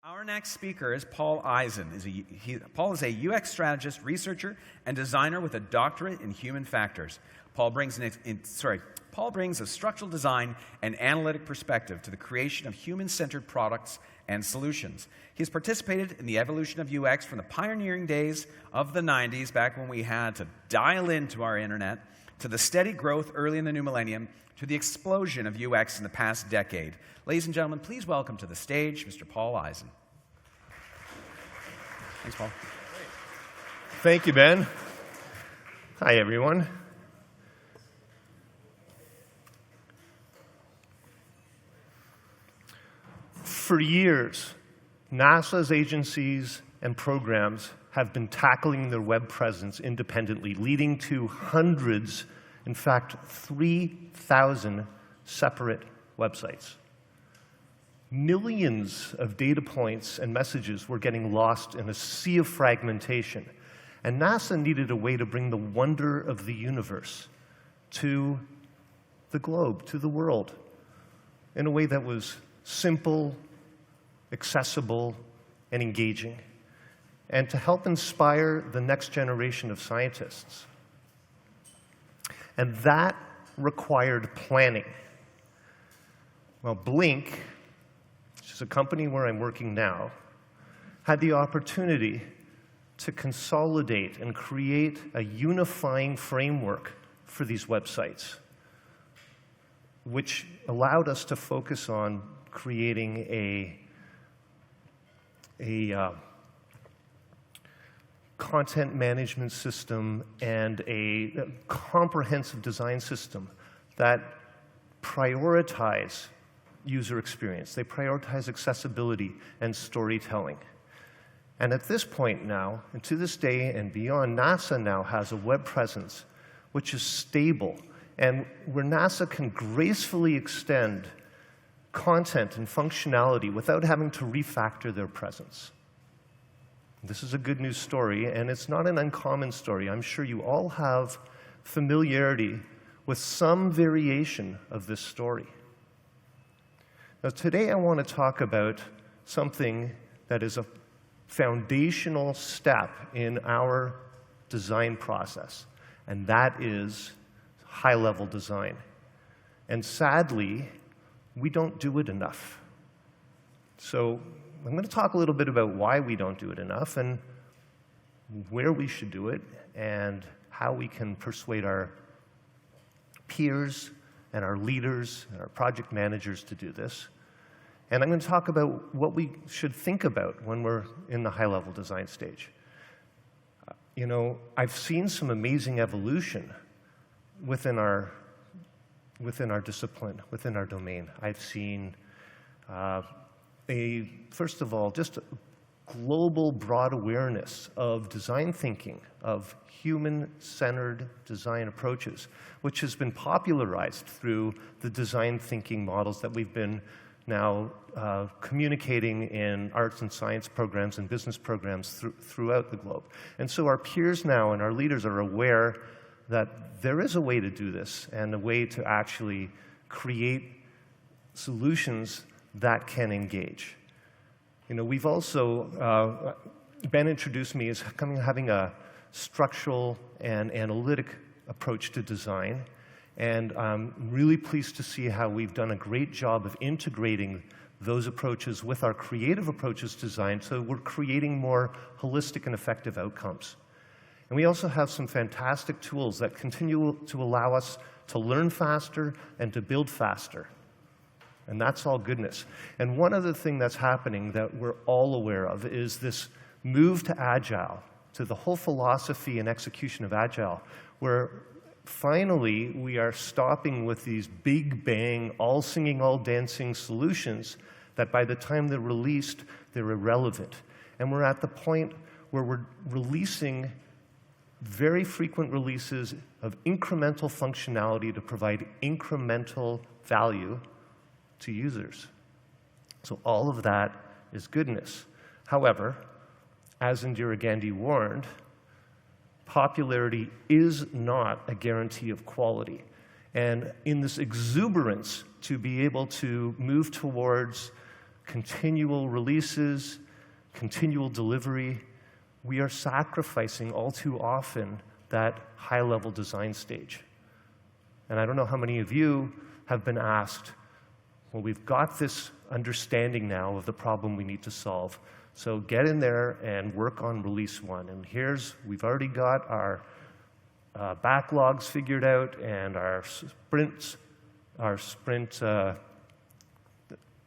Our next speaker is Paul Eisen. Paul is a UX strategist, researcher, and designer with a doctorate in human factors. Paul brings a structural design and analytic perspective to the creation of human-centered products and solutions. He has participated in the evolution of UX from the pioneering days of the 90s, back when we had to dial into our internet, to the steady growth early in the new millennium, to the explosion of UX in the past decade. Ladies and gentlemen, please welcome to the stage Mr. Paul Eisen. Thanks, Paul. Thank you, Ben. Hi, everyone. For years, NASA's agencies and programs have been tackling their web presence independently, leading to hundreds, in fact, 3,000 separate websites. Millions of data points and messages were getting lost in a sea of fragmentation, and NASA needed a way to bring the wonder of the universe to the globe, to the world, in a way that was simple, accessible, and engaging, and to help inspire the next generation of scientists. And that required planning. Well, Blink, which is a company where I'm working now, had the opportunity to consolidate and create a unifying framework for these websites, which allowed us to focus on creating a content management system and a comprehensive design system that prioritize user experience. They prioritize accessibility and storytelling. And at this point now, and to this day and beyond, NASA now has a web presence which is stable, and where NASA can gracefully extend content and functionality without having to refactor their presence. This is a good news story, and it's not an uncommon story. I'm sure you all have familiarity with some variation of this story. Now, today I want to talk about something that is a foundational step in our design process, and that is high-level design. And sadly, we don't do it enough. So I'm going to talk a little bit about why we don't do it enough and where we should do it and how we can persuade our peers and our leaders and our project managers to do this. And I'm going to talk about what we should think about when we're in the high-level design stage. You know, I've seen some amazing evolution within our discipline, within our domain. I've seen first of all, just a global broad awareness of design thinking, of human-centered design approaches, which has been popularized through the design thinking models that we've been now communicating in arts and science programs and business programs throughout the globe. And so our peers now and our leaders are aware that there is a way to do this and a way to actually create solutions that can engage. You know, we've also, Ben introduced me as having a structural and analytic approach to design, and I'm really pleased to see how we've done a great job of integrating those approaches with our creative approaches to design, so we're creating more holistic and effective outcomes. And we also have some fantastic tools that continue to allow us to learn faster and to build faster. And that's all goodness. And one other thing that's happening that we're all aware of is this move to agile, to the whole philosophy and execution of agile, where finally we are stopping with these big bang, all singing, all dancing solutions that by the time they're released, they're irrelevant. And we're at the point where we're releasing very frequent releases of incremental functionality to provide incremental value to users. So all of that is goodness. However, as Indira Gandhi warned, popularity is not a guarantee of quality. And in this exuberance to be able to move towards continual releases, continual delivery, we are sacrificing all too often that high-level design stage. And I don't know how many of you have been asked, well, we've got this understanding now of the problem we need to solve, so get in there and work on release 1. And we've already got our backlogs figured out and our sprint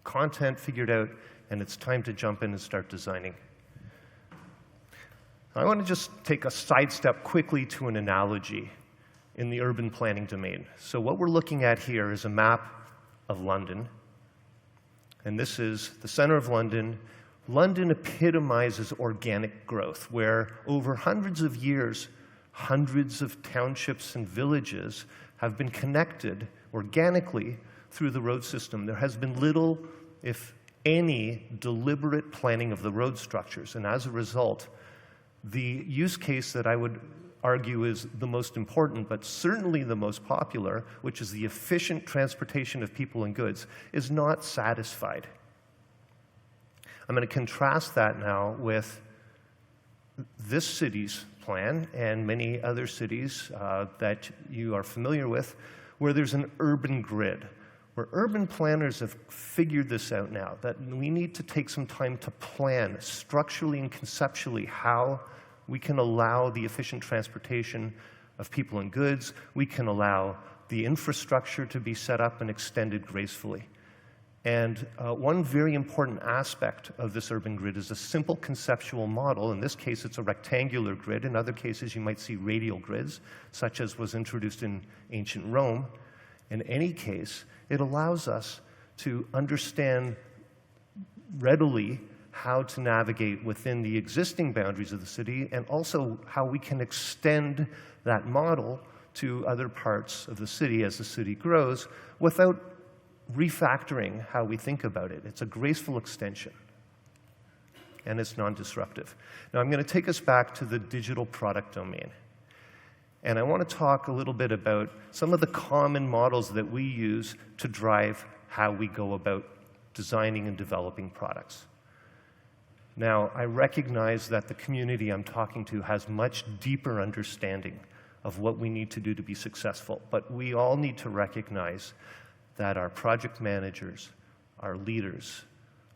content figured out, and it's time to jump in and start designing. I want to just take a sidestep quickly to an analogy in the urban planning domain. So what we're looking at here is a map of London, and this is the center of London. London epitomizes organic growth, where over hundreds of years, hundreds of townships and villages have been connected organically through the road system. There has been little, if any, deliberate planning of the road structures, and as a result, the use case that I would argue is the most important, but certainly the most popular, which is the efficient transportation of people and goods, is not satisfied. I'm going to contrast that now with this city's plan and many other cities that you are familiar with, where there's an urban grid, where urban planners have figured this out now, that we need to take some time to plan structurally and conceptually how we can allow the efficient transportation of people and goods. We can allow the infrastructure to be set up and extended gracefully. And one very important aspect of this urban grid is a simple conceptual model. In this case, it's a rectangular grid. In other cases, you might see radial grids, such as was introduced in ancient Rome. In any case, it allows us to understand readily how to navigate within the existing boundaries of the city, and also how we can extend that model to other parts of the city as the city grows without refactoring how we think about it. It's a graceful extension, and it's non-disruptive. Now, I'm going to take us back to the digital product domain, and I want to talk a little bit about some of the common models that we use to drive how we go about designing and developing products. Now, I recognize that the community I'm talking to has much deeper understanding of what we need to do to be successful, but we all need to recognize that our project managers, our leaders,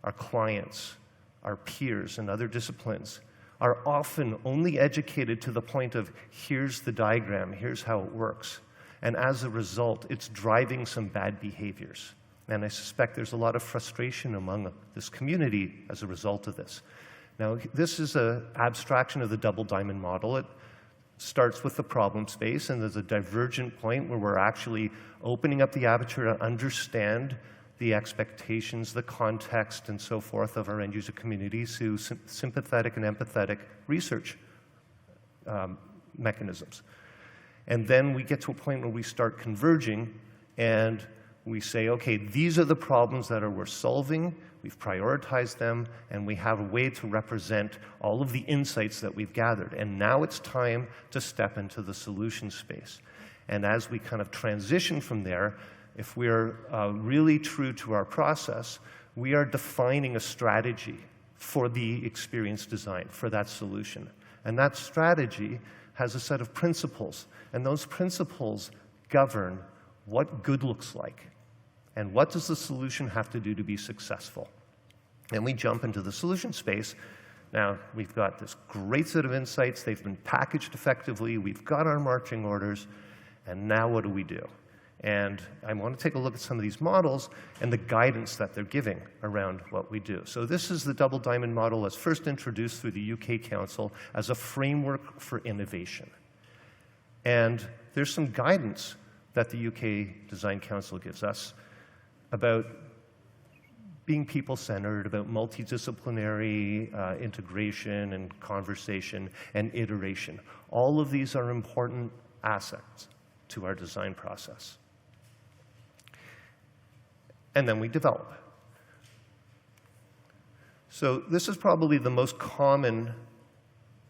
our clients, our peers, and other disciplines are often only educated to the point of, here's the diagram, here's how it works. And as a result, it's driving some bad behaviors. And I suspect there's a lot of frustration among this community as a result of this. Now, this is an abstraction of the double diamond model. It starts with the problem space, and there's a divergent point where we're actually opening up the aperture to understand the expectations, the context, and so forth of our end-user communities through sympathetic and empathetic research mechanisms. And then we get to a point where we start converging, and we say, okay, these are the problems that we're solving, we've prioritized them, and we have a way to represent all of the insights that we've gathered. And now it's time to step into the solution space. And as we kind of transition from there, if we're really true to our process, we are defining a strategy for the experience design, for that solution. And that strategy has a set of principles, and those principles govern what good looks like. And what does the solution have to do to be successful? And we jump into the solution space. Now, we've got this great set of insights. They've been packaged effectively. We've got our marching orders. And now what do we do? And I want to take a look at some of these models and the guidance that they're giving around what we do. So this is the double diamond model as first introduced through the UK Council as a framework for innovation. And there's some guidance that the UK Design Council gives us about being people-centered, about multidisciplinary integration and conversation and iteration. All of these are important aspects to our design process. And then we develop. So this is probably the most common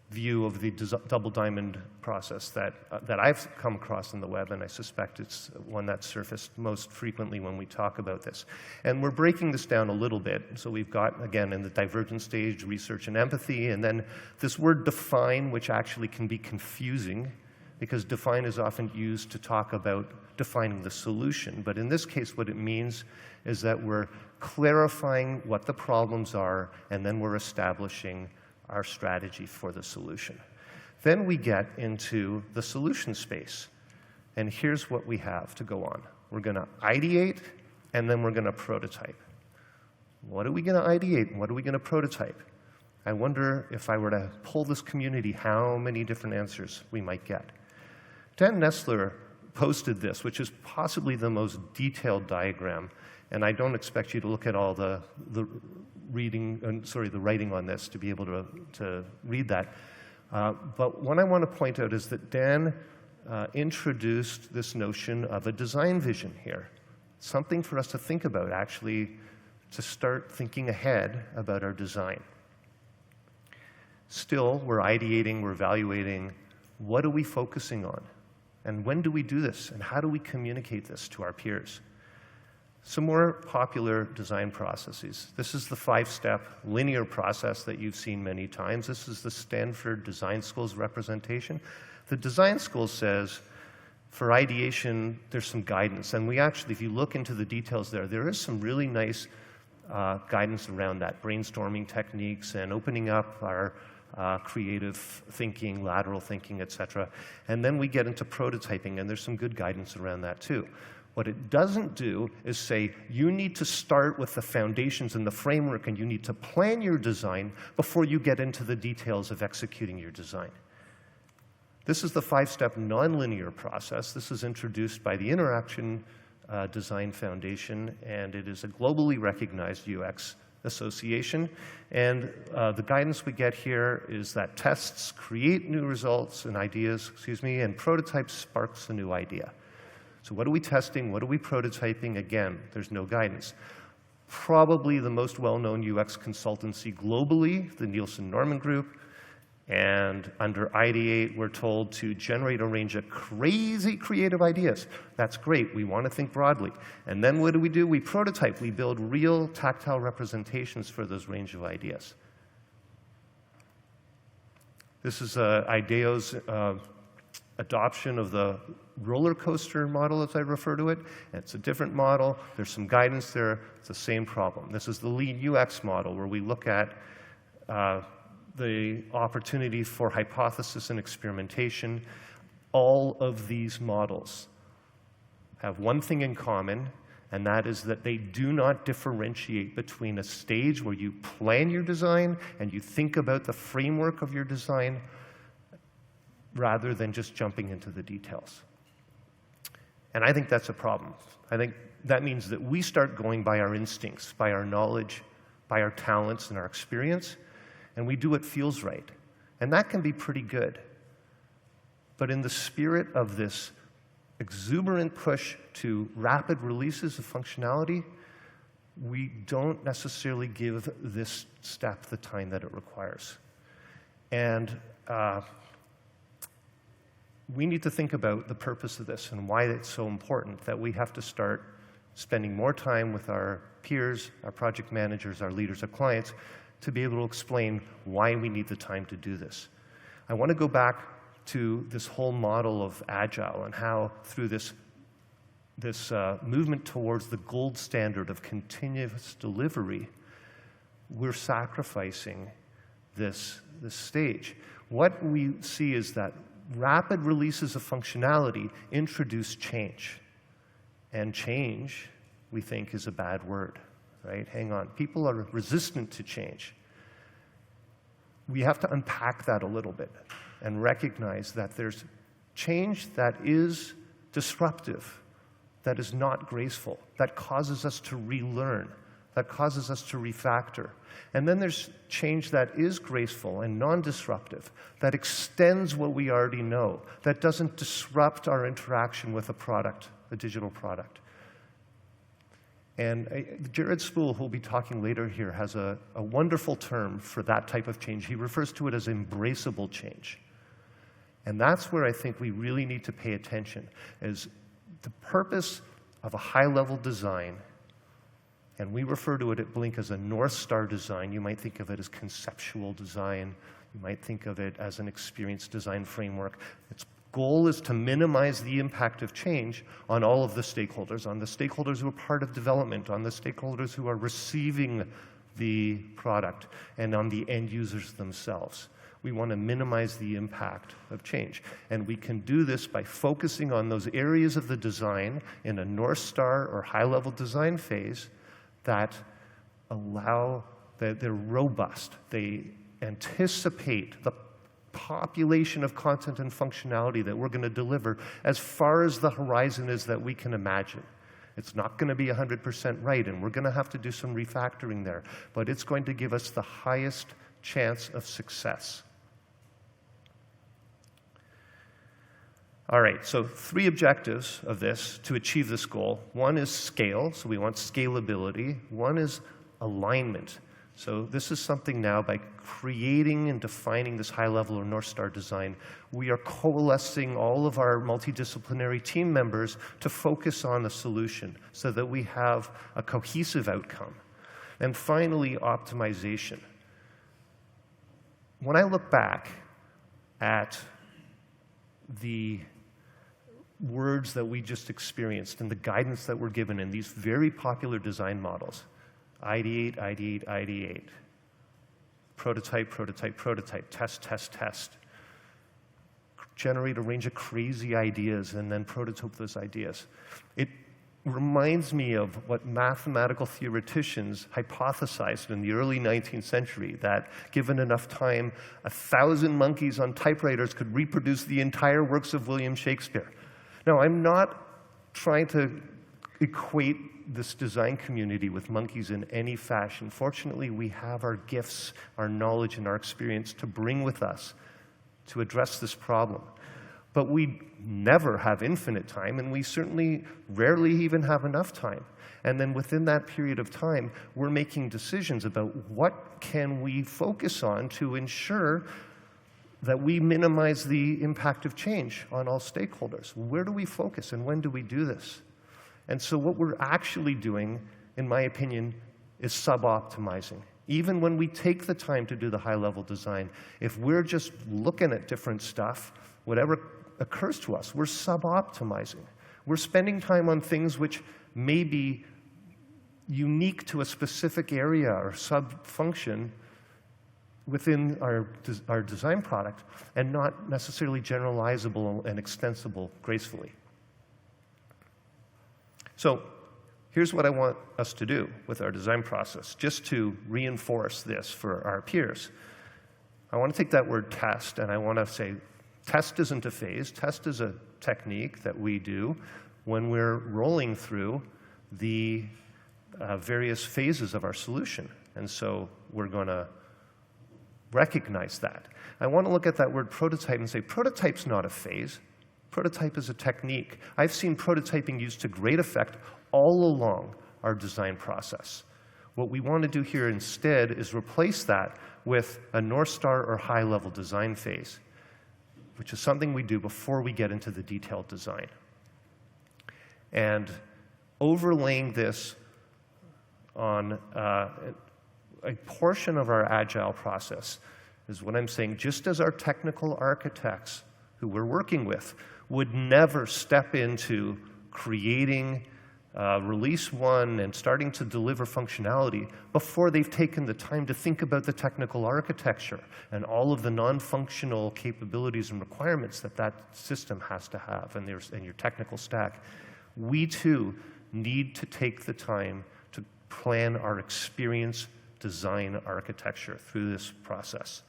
view of the double diamond process that I've come across in the web, and I suspect it's one that's surfaced most frequently when we talk about this. And we're breaking this down a little bit. So we've got, again, in the divergent stage, research and empathy, and then this word define, which actually can be confusing, because define is often used to talk about defining the solution. But in this case, what it means is that we're clarifying what the problems are, and then we're establishing our strategy for the solution. Then we get into the solution space. And here's what we have to go on. We're going to ideate, and then we're going to prototype. What are we going to ideate, and what are we going to prototype? I wonder if I were to poll this community, how many different answers we might get. Dan Nestler posted this, which is possibly the most detailed diagram. And I don't expect you to look at all the writing on this to be able to read that. But what I want to point out is that Dan introduced this notion of a design vision here. Something for us to think about, actually, to start thinking ahead about our design. Still, we're ideating, we're evaluating. What are we focusing on? And when do we do this? And how do we communicate this to our peers? Some more popular design processes. This is the 5-step linear process that you've seen many times. This is the Stanford Design School's representation. The design school says, for ideation, there's some guidance. And we actually, if you look into the details there is some really nice guidance around that, brainstorming techniques and opening up our creative thinking, lateral thinking, et cetera. And then we get into prototyping, and there's some good guidance around that too. What it doesn't do is say, you need to start with the foundations and the framework, and you need to plan your design before you get into the details of executing your design. This is the 5-step nonlinear process. This is introduced by the Interaction Design Foundation, and it is a globally recognized UX association. And the guidance we get here is that tests create new results and ideas, and prototypes sparks a new idea. So what are we testing? What are we prototyping? Again, there's no guidance. Probably the most well-known UX consultancy globally, the Nielsen Norman Group. And under Ideate, we're told to generate a range of crazy creative ideas. That's great. We want to think broadly. And then what do? We prototype. We build real tactile representations for those range of ideas. This is IDEO's adoption of the roller coaster model, as I refer to it. It's a different model. There's some guidance there. It's the same problem. This is the lead UX model, where we look at the opportunity for hypothesis and experimentation. All of these models have one thing in common, and that is that they do not differentiate between a stage where you plan your design and you think about the framework of your design rather than just jumping into the details. And I think that's a problem. I think that means that we start going by our instincts, by our knowledge, by our talents and our experience, and we do what feels right. And that can be pretty good. But in the spirit of this exuberant push to rapid releases of functionality, we don't necessarily give this step the time that it requires. And we need to think about the purpose of this and why it's so important that we have to start spending more time with our peers, our project managers, our leaders, our clients, to be able to explain why we need the time to do this. I want to go back to this whole model of agile and how through this movement towards the gold standard of continuous delivery, we're sacrificing this stage. What we see is that rapid releases of functionality introduce change. And change, we think, is a bad word, right? Hang on. People are resistant to change. We have to unpack that a little bit and recognize that there's change that is disruptive, that is not graceful, that causes us to relearn, that causes us to refactor. And then there's change that is graceful and non-disruptive, that extends what we already know, that doesn't disrupt our interaction with a product, a digital product. And Jared Spool, who will be talking later here, has a wonderful term for that type of change. He refers to it as embraceable change. And that's where I think we really need to pay attention, is the purpose of a high-level design, and we refer to it at Blink as a North Star design. You might think of it as conceptual design. You might think of it as an experience design framework. Its goal is to minimize the impact of change on all of the stakeholders, on the stakeholders who are part of development, on the stakeholders who are receiving the product, and on the end users themselves. We want to minimize the impact of change. And we can do this by focusing on those areas of the design in a North Star or high-level design phase that allow, that they're robust. They anticipate the population of content and functionality that we're going to deliver as far as the horizon is that we can imagine. It's not going to be 100% right, and we're going to have to do some refactoring there, but it's going to give us the highest chance of success. All right, so 3 objectives of this to achieve this goal. One is scale, so we want scalability. One is alignment. So this is something now, by creating and defining this high-level or North Star design, we are coalescing all of our multidisciplinary team members to focus on a solution so that we have a cohesive outcome. And finally, optimization. When I look back at the words that we just experienced and the guidance that we're given in these very popular design models, ideate, ideate, ideate, prototype, prototype, prototype, test, test, test, generate a range of crazy ideas and then prototype those ideas. It reminds me of what mathematical theoreticians hypothesized in the early 19th century, that given enough time, 1,000 monkeys on typewriters could reproduce the entire works of William Shakespeare. Now, I'm not trying to equate this design community with monkeys in any fashion. Fortunately, we have our gifts, our knowledge, and our experience to bring with us to address this problem. But we never have infinite time, and we certainly rarely even have enough time. And then within that period of time, we're making decisions about what can we focus on to ensure that we minimize the impact of change on all stakeholders. Where do we focus, and when do we do this? And so what we're actually doing, in my opinion, is sub-optimizing. Even when we take the time to do the high-level design, if we're just looking at different stuff, whatever occurs to us, we're sub-optimizing. We're spending time on things which may be unique to a specific area or sub-function within our design product, and not necessarily generalizable and extensible gracefully. So here's what I want us to do with our design process, just to reinforce this for our peers. I want to take that word test, and I want to say test isn't a phase. Test is a technique that we do when we're rolling through the various phases of our solution. And so we're going to recognize that. I want to look at that word prototype and say prototype's not a phase. Prototype is a technique. I've seen prototyping used to great effect all along our design process. What we want to do here instead is replace that with a North Star or high-level design phase, which is something we do before we get into the detailed design. And overlaying this on a portion of our agile process is what I'm saying. Just as our technical architects who we're working with would never step into creating release 1 and starting to deliver functionality before they've taken the time to think about the technical architecture and all of the non-functional capabilities and requirements that that system has to have and your technical stack. We too need to take the time to plan our experience design architecture through this process.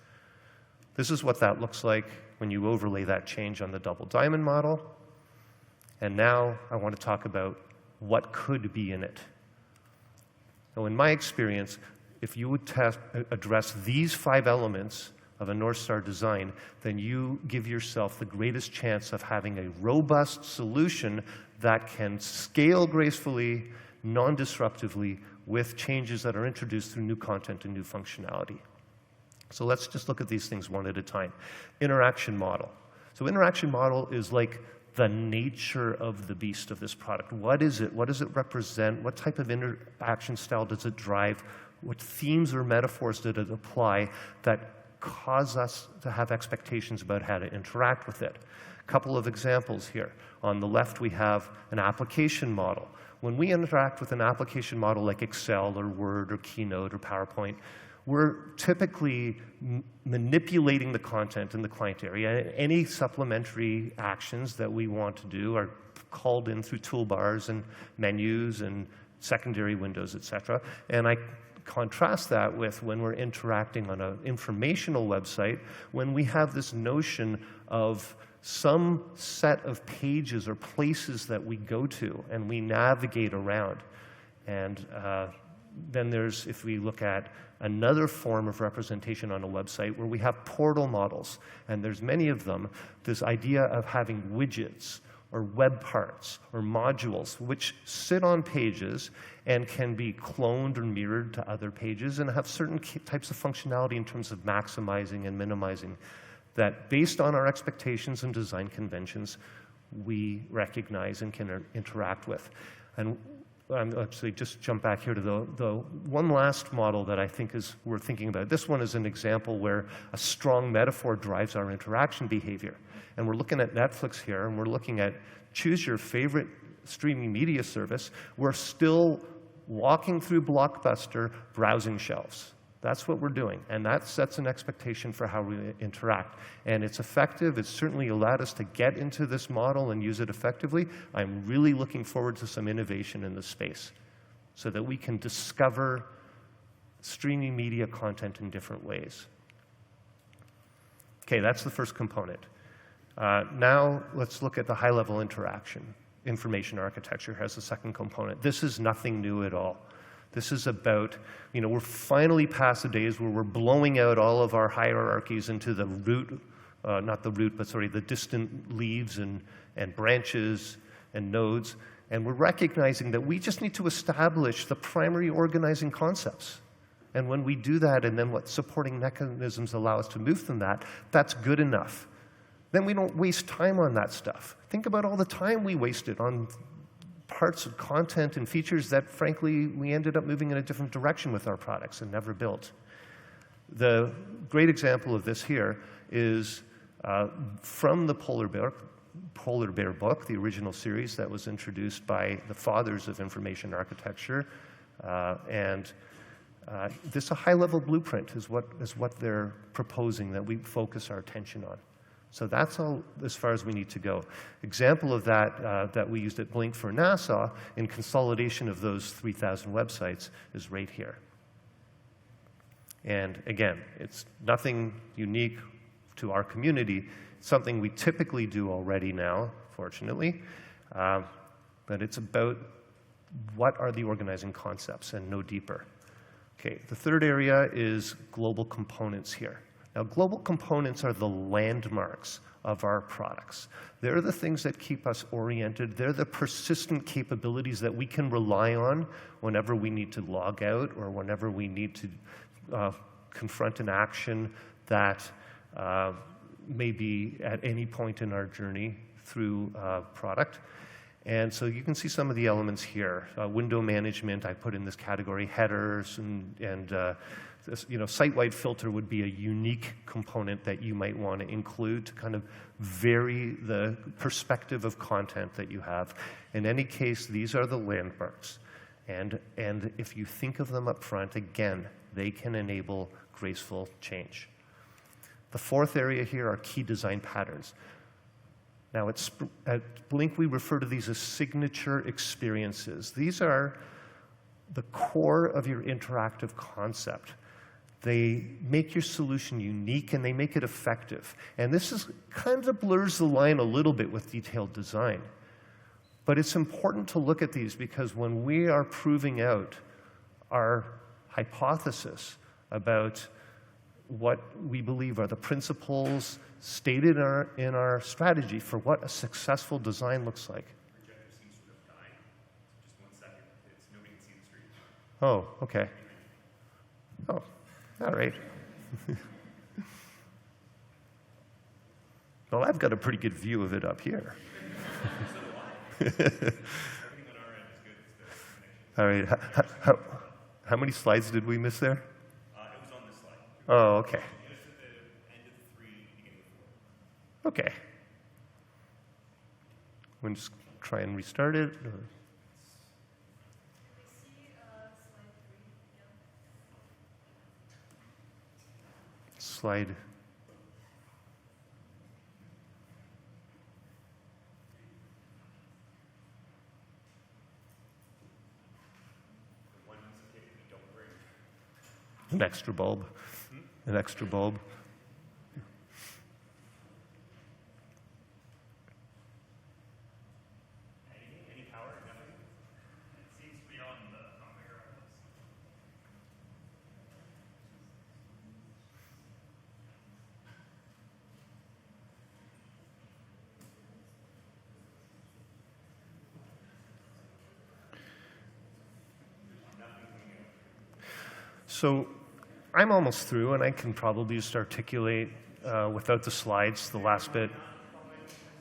This is what that looks like when you overlay that change on the double diamond model. And now I want to talk about what could be in it. So in my experience, if you would address these 5 elements of a North Star design, then you give yourself the greatest chance of having a robust solution that can scale gracefully, non-disruptively with changes that are introduced through new content and new functionality. So let's just look at these things one at a time. Interaction model. So interaction model is like the nature of the beast of this product. What is it? What does it represent? What type of interaction style does it drive? What themes or metaphors did it apply that cause us to have expectations about how to interact with it? A couple of examples here. On the left, we have an application model. When we interact with an application model like Excel or Word or Keynote or PowerPoint, we're typically manipulating the content in the client area. Any supplementary actions that we want to do are called in through toolbars and menus and secondary windows, etc. And I contrast that with when we're interacting on an informational website, when we have this notion of some set of pages or places that we go to and we navigate around. And then there's, if we look at another form of representation on a website where we have portal models, and there's many of them, this idea of having widgets or web parts or modules which sit on pages and can be cloned or mirrored to other pages and have certain types of functionality in terms of maximizing and minimizing that, based on our expectations and design conventions, we recognize and can interact with. And I'm actually just jump back here to the one last model that I think is worth thinking about. This one is an example where a strong metaphor drives our interaction behavior. And we're looking at Netflix here, and we're looking at choose your favorite streaming media service. We're still walking through Blockbuster, browsing shelves. That's what we're doing, and that sets an expectation for how we interact. And it's effective. It's certainly allowed us to get into this model and use it effectively. I'm really looking forward to some innovation in this space so that we can discover streaming media content in different ways. Okay, that's the first component. Now let's look at the high-level interaction. Information architecture has the second component. This is nothing new at all. This is about, we're finally past the days where we're blowing out all of our hierarchies into the root, not the root, but sorry, the distant leaves and branches and nodes. And we're recognizing that we just need to establish the primary organizing concepts. And when we do that, and then what supporting mechanisms allow us to move from that, that's good enough. Then we don't waste time on that stuff. Think about all the time we wasted on parts of content and features that, frankly, we ended up moving in a different direction with our products and never built. The great example of this here is from the Polar Bear book, the original series that was introduced by the fathers of information architecture. This a high-level blueprint is what they're proposing that we focus our attention on. So that's all as far as we need to go. Example of that that we used at Blink for NASA in consolidation of those 3,000 websites is right here. And again, it's nothing unique to our community. It's something we typically do already now, fortunately. But it's about what are the organizing concepts and no deeper. Okay, the third area is global components here. Now, global components are the landmarks of our products. They're the things that keep us oriented. They're the persistent capabilities that we can rely on whenever we need to log out or whenever we need to confront an action that may be at any point in our journey through product. And so you can see some of the elements here. Window management, I put in this category, headers, and this, site-wide filter would be a unique component that you might want to include to kind of vary the perspective of content that you have. In any case, these are the landmarks. And if you think of them up front, again, they can enable graceful change. The fourth area here are key design patterns. Now, at Blink, we refer to these as signature experiences. These are the core of your interactive concept. They make your solution unique, and they make it effective. And this kind of blurs the line a little bit with detailed design. But it's important to look at these because when we are proving out our hypothesis about what we believe are the principles stated in our strategy for what a successful design looks like. Projector seems to have died. Just 1 second. It's no Oh, okay. Oh, all right. Well, I've got a pretty good view of it up here. All right. How many slides did we miss there? It was on this slide. Oh, okay. Just at the end of the 3, beginning of 4. Okay. We'll just try and restart it. Or... Slide. An extra bulb. An extra bulb. Any power? Nothing? It seems to be on the conveyor. So I'm almost through, and I can probably just articulate without the slides the last bit.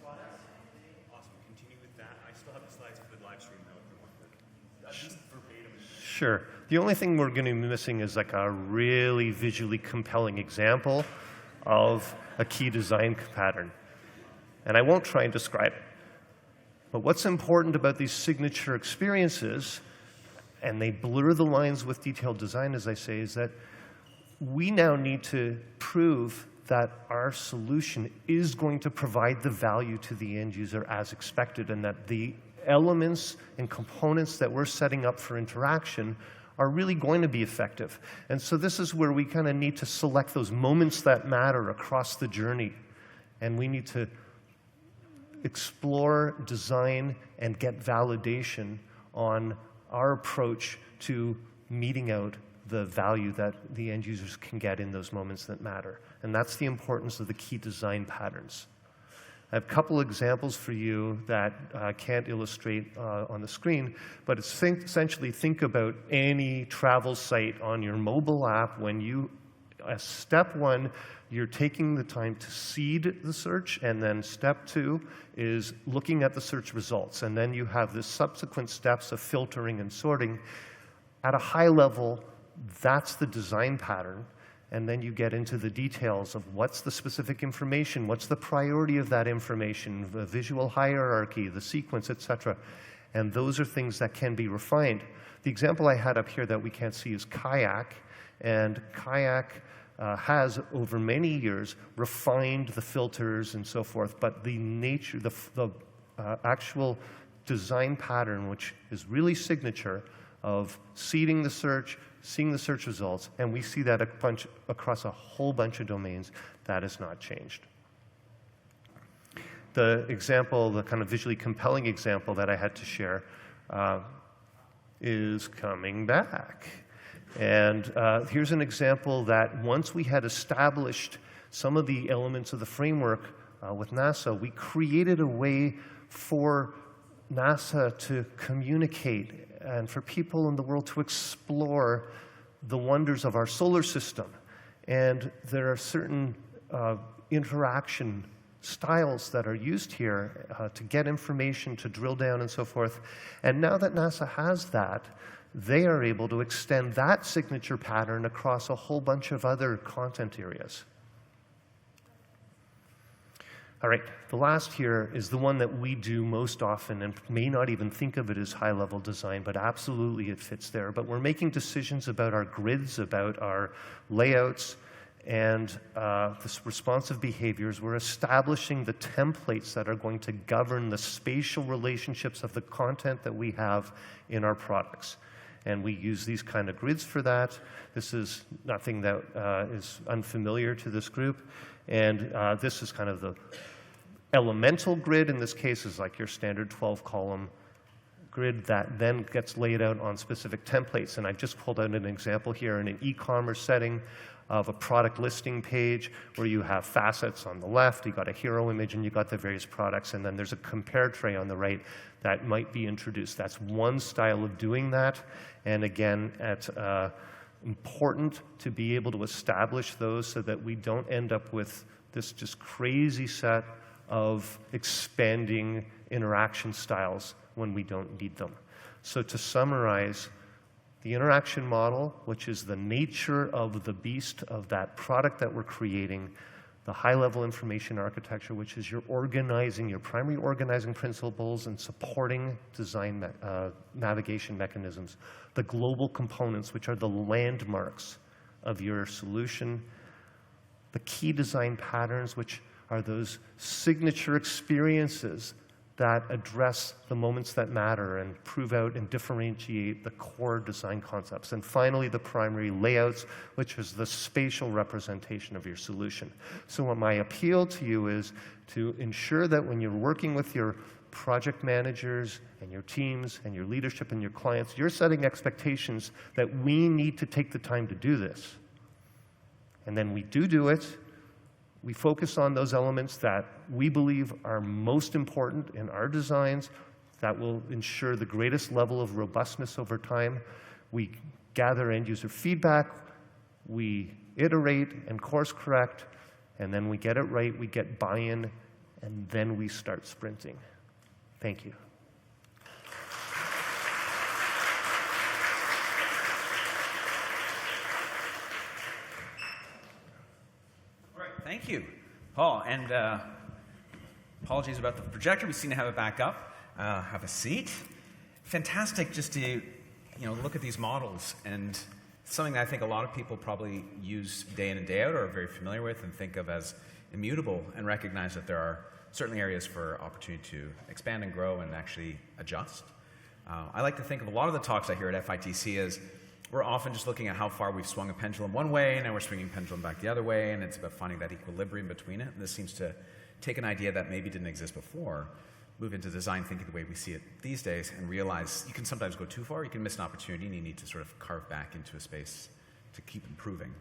Awesome. Continue with that. I still have the slides for the live stream, though, if you want. Just verbatim. Sure. The only thing we're going to be missing is like a really visually compelling example of a key design pattern. And I won't try and describe it. But what's important about these signature experiences, and they blur the lines with detailed design, as I say, is that we now need to prove that our solution is going to provide the value to the end user as expected, and that the elements and components that we're setting up for interaction are really going to be effective. And so this is where we kind of need to select those moments that matter across the journey. And we need to explore, design, and get validation on our approach to meeting out the value that the end users can get in those moments that matter. And that's the importance of the key design patterns. I have a couple examples for you that I can't illustrate on the screen, but it's essentially think about any travel site on your mobile app when you, as step 1, you're taking the time to seed the search, and then step 2 is looking at the search results. And then you have the subsequent steps of filtering and sorting. At a high level, that's the design pattern. And then you get into the details of what's the specific information, what's the priority of that information, the visual hierarchy, the sequence, etc. And those are things that can be refined. The example I had up here that we can't see is Kayak. And Kayak has, over many years, refined the filters and so forth. But the nature, the actual design pattern, which is really signature, of seeding the search, seeing the search results, and we see that across a whole bunch of domains, that has not changed. The example, the kind of visually compelling example that I had to share is coming back. And here's an example that once we had established some of the elements of the framework with NASA, we created a way for NASA to communicate and for people in the world to explore the wonders of our solar system. And there are certain interaction styles that are used here to get information, to drill down, and so forth. And now that NASA has that, they are able to extend that signature pattern across a whole bunch of other content areas. All right, the last here is the one that we do most often and may not even think of it as high-level design, but absolutely it fits there. But we're making decisions about our grids, about our layouts, and this responsive behaviors. We're establishing the templates that are going to govern the spatial relationships of the content that we have in our products. And we use these kind of grids for that. This is nothing that is unfamiliar to this group. And this is kind of the elemental grid. In this case is like your standard 12-column grid that then gets laid out on specific templates. And I've just pulled out an example here in an e-commerce setting. of a product listing page where you have facets on the left, you got a hero image, and you got the various products, and then there's a compare tray on the right that might be introduced. That's one style of doing that, and again, it's important to be able to establish those so that we don't end up with this just crazy set of expanding interaction styles when we don't need them. So to summarize, the interaction model, which is the nature of the beast of that product that we're creating, the high-level information architecture, which is your primary organizing principles and supporting design navigation mechanisms, the global components, which are the landmarks of your solution, the key design patterns, which are those signature experiences that address the moments that matter and prove out and differentiate the core design concepts. And finally, the primary layouts, which is the spatial representation of your solution. So what my appeal to you is to ensure that when you're working with your project managers and your teams and your leadership and your clients, you're setting expectations that we need to take the time to do this. And then we do it. We focus on those elements that we believe are most important in our designs that will ensure the greatest level of robustness over time. We gather end-user feedback, we iterate and course correct, and then we get it right, we get buy-in, and then we start sprinting. Thank you. Thank you, Paul. And apologies about the projector. We seem to have it back up. Have a seat. Fantastic just to look at these models, and something that I think a lot of people probably use day in and day out or are very familiar with and think of as immutable, and recognize that there are certainly areas for opportunity to expand and grow and actually adjust. I like to think of a lot of the talks I hear at FITC as we're often just looking at how far we've swung a pendulum one way, and now we're swinging pendulum back the other way, and it's about finding that equilibrium between it. And this seems to take an idea that maybe didn't exist before, move into design thinking the way we see it these days, and realize you can sometimes go too far, you can miss an opportunity, and you need to sort of carve back into a space to keep improving.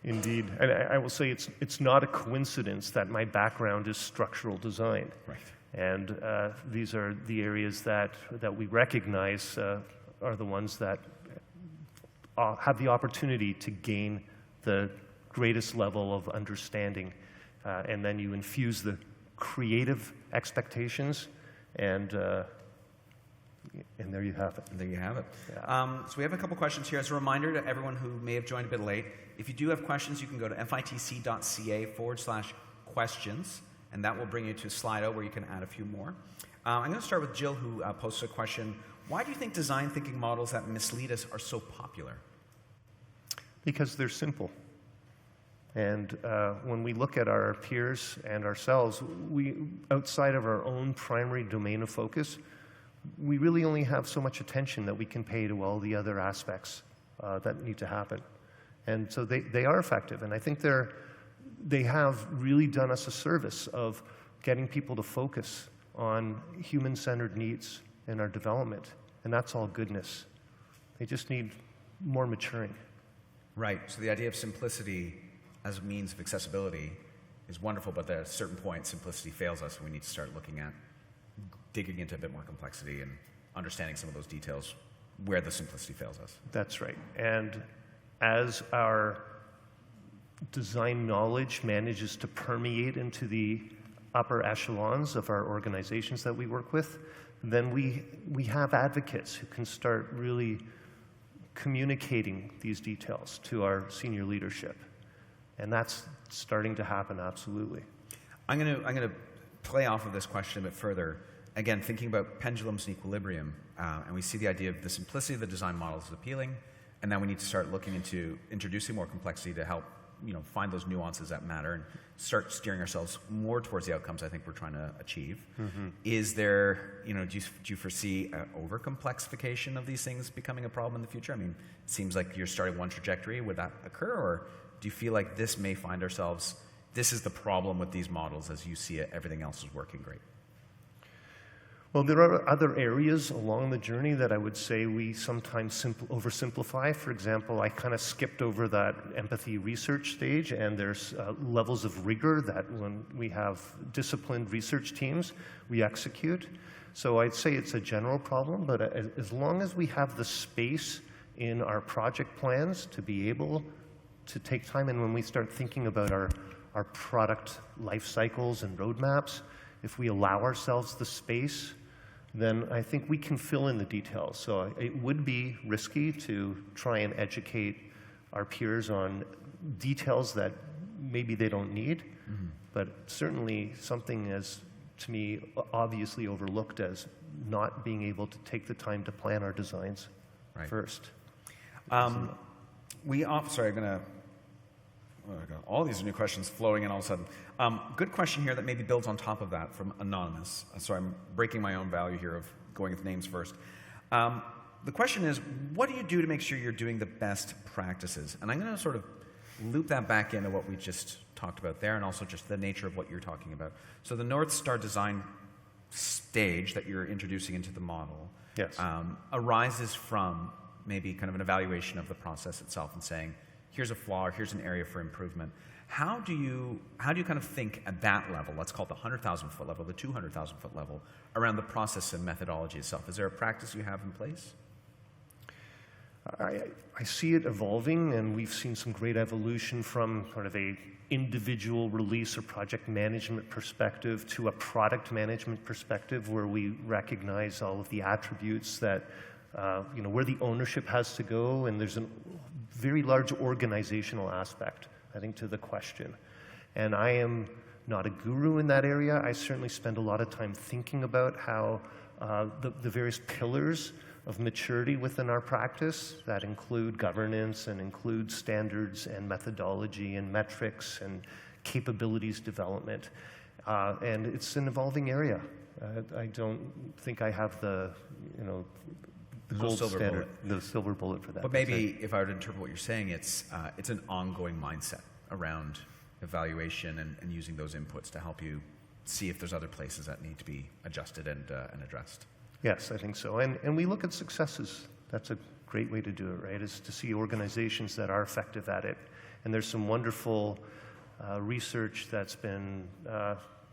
Indeed. And I will say it's not a coincidence that my background is structural design. Right. And these are the areas that we recognize are the ones that have the opportunity to gain the greatest level of understanding. And then you infuse the creative expectations, and there you have it. There you have it. Yeah. So we have a couple questions here. As a reminder to everyone who may have joined a bit late, if you do have questions, you can go to fitc.ca/questions, and that will bring you to Slido where you can add a few more. I'm going to start with Jill, who posted a question. Why do you think design thinking models that mislead us are so popular? Because they're simple. And when we look at our peers and ourselves, outside of our own primary domain of focus, we really only have so much attention that we can pay to all the other aspects that need to happen. And so they are effective. And I think they have really done us a service of getting people to focus on human-centered needs in our development. And that's all goodness. They just need more maturing. Right. So the idea of simplicity as a means of accessibility is wonderful, but at a certain point, simplicity fails us, and we need to start looking at digging into a bit more complexity and understanding some of those details where the simplicity fails us. That's right. And as our design knowledge manages to permeate into the upper echelons of our organizations that we work with, then we have advocates who can start really communicating these details to our senior leadership. And that's starting to happen, absolutely. I'm going to play off of this question a bit further. Again, thinking about pendulums and equilibrium, and we see the idea of the simplicity of the design models is appealing, and then we need to start looking into introducing more complexity to help find those nuances that matter and start steering ourselves more towards the outcomes I think we're trying to achieve. Mm-hmm. Is there, do you foresee over-complexification of these things becoming a problem in the future? I mean, it seems like you're starting one trajectory. Would that occur, or do you feel like this may find ourselves, this is the problem with these models as you see it, everything else is working great? Well, there are other areas along the journey that I would say we sometimes oversimplify. For example, I kind of skipped over that empathy research stage, and there's levels of rigor that when we have disciplined research teams, we execute. So I'd say it's a general problem, but as long as we have the space in our project plans to be able to take time, and when we start thinking about our product life cycles and roadmaps, if we allow ourselves the space, then I think we can fill in the details. So it would be risky to try and educate our peers on details that maybe they don't need, but certainly something as, to me, obviously overlooked as not being able to take the time to plan our designs first. Sorry, I'm going to... all these new questions flowing in all of a sudden. Good question here that maybe builds on top of that from Anonymous. Sorry, I'm breaking my own value here of going with names first. The question is, what do you do to make sure you're doing the best practices? And I'm going to sort of loop that back into what we just talked about there, and also just the nature of what you're talking about. So the North Star design stage that you're introducing into the model arises from maybe kind of an evaluation of the process itself and saying, here's a flaw, or here's an area for improvement. How do you kind of think at that level, let's call it the 100,000 foot level, the 200,000 foot level, around the process and methodology itself? Is there a practice you have in place? I see it evolving, and we've seen some great evolution from kind of a individual release or project management perspective to a product management perspective, where we recognize all of the attributes that, where the ownership has to go, and there's a very large organizational aspect, I think, to the question. And I am not a guru in that area. I certainly spend a lot of time thinking about how the various pillars of maturity within our practice that include governance and include standards and methodology and metrics and capabilities development. And it's an evolving area. I don't think I have the gold standard, the silver bullet for that. But maybe if I were to interpret what you're saying, it's an ongoing mindset around evaluation and using those inputs to help you see if there's other places that need to be adjusted and addressed. Yes, I think so. And we look at successes. That's a great way to do it, right, is to see organizations that are effective at it. And there's some wonderful research that's been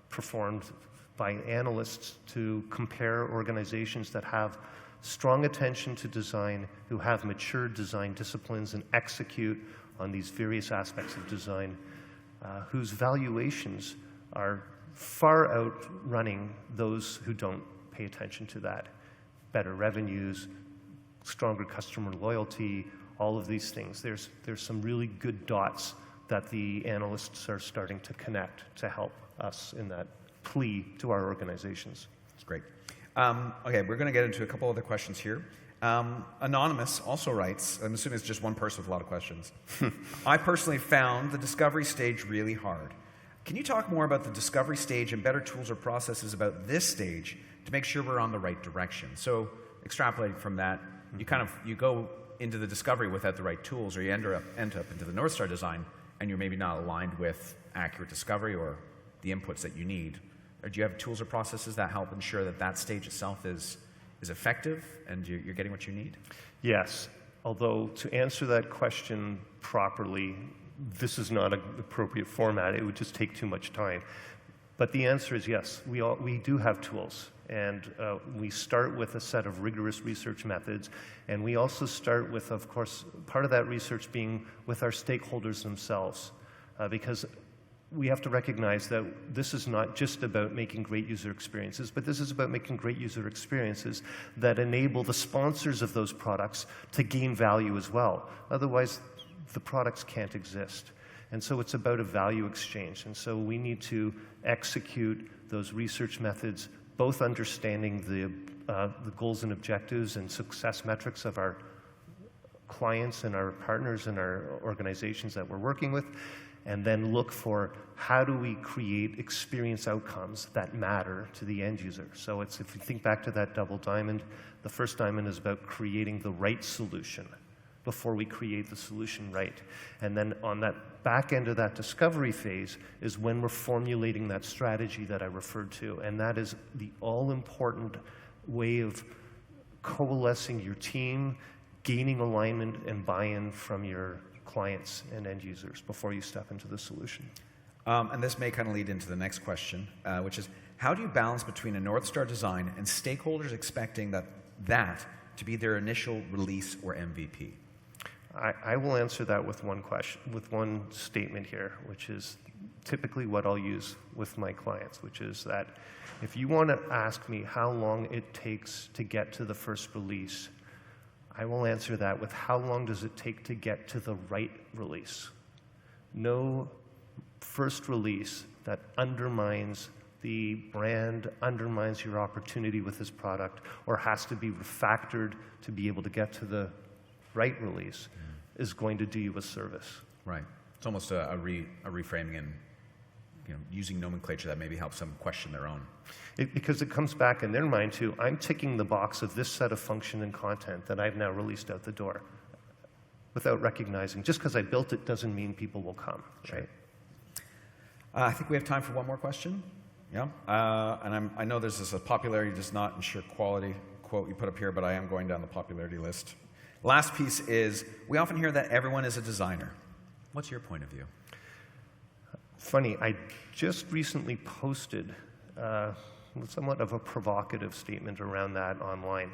performed by analysts to compare organizations that have strong attention to design, who have mature design disciplines and execute on these various aspects of design, whose valuations are far outrunning those who don't pay attention to that. Better revenues, stronger customer loyalty, all of these things. There's some really good dots that the analysts are starting to connect to help us in that plea to our organizations. That's great. Okay, we're going to get into a couple other questions here. Anonymous also writes, I'm assuming it's just one person with a lot of questions. I personally found the discovery stage really hard. Can you talk more about the discovery stage and better tools or processes about this stage to make sure we're on the right direction? So extrapolating from that, you go into the discovery without the right tools, or you end up into the North Star design, and you're maybe not aligned with accurate discovery or the inputs that you need. Or do you have tools or processes that help ensure that that stage itself is effective and you're getting what you need? Yes, although to answer that question properly, this is not an appropriate format. It would just take too much time. But the answer is yes, we do have tools. And we start with a set of rigorous research methods. And we also start with, of course, part of that research being with our stakeholders themselves. Because we have to recognize that this is not just about making great user experiences, but this is about making great user experiences that enable the sponsors of those products to gain value as well. Otherwise, the products can't exist. And so it's about a value exchange. And so we need to execute those research methods, both understanding the goals and objectives and success metrics of our clients and our partners and our organizations that we're working with, and then look for how do we create experience outcomes that matter to the end user. So if you think back to that double diamond, the first diamond is about creating the right solution before we create the solution right. And then on that back end of that discovery phase is when we're formulating that strategy that I referred to. And that is the all-important way of coalescing your team, gaining alignment and buy-in from your clients and end users before you step into the solution. And this may kind of lead into the next question, which is, how do you balance between a North Star design and stakeholders expecting that to be their initial release or MVP? I will answer that with one question, with one statement here, which is typically what I'll use with my clients, which is that if you want to ask me how long it takes to get to the first release, I will answer that with how long does it take to get to the right release. No first release that undermines the brand, undermines your opportunity with this product, or has to be refactored to be able to get to the right release is going to do you a service. Right. It's almost a reframing and using nomenclature that maybe helps them question their own. Because it comes back in their mind to, I'm ticking the box of this set of function and content that I've now released out the door without recognizing, just because I built it doesn't mean people will come, Sure. right? I think we have time for one more question. Yeah. And I know there's this popularity does not ensure quality quote you put up here, but I am going down the popularity list. Last piece is, we often hear that everyone is a designer. What's your point of view? Funny, I just recently posted somewhat of a provocative statement around that online.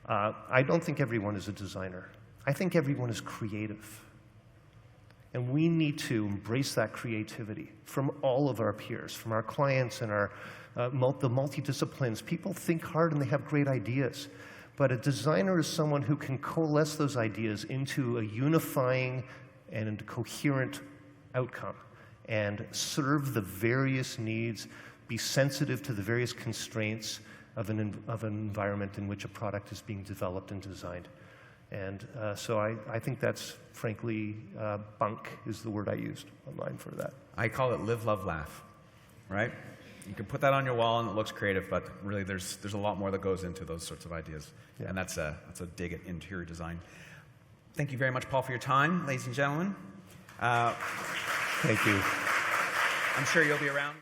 I don't think everyone is a designer. I think everyone is creative. And we need to embrace that creativity from all of our peers, from our clients and the multidisciplines. People think hard and they have great ideas. But a designer is someone who can coalesce those ideas into a unifying and coherent outcome and serve the various needs, be sensitive to the various constraints of an environment in which a product is being developed and designed. And so I think that's, frankly, bunk is the word I used online for that. I call it live, love, laugh, right? You can put that on your wall and it looks creative, but really there's a lot more that goes into those sorts of ideas. Yeah. And that's a dig at interior design. Thank you very much, Paul, for your time, ladies and gentlemen. Thank you. I'm sure you'll be around.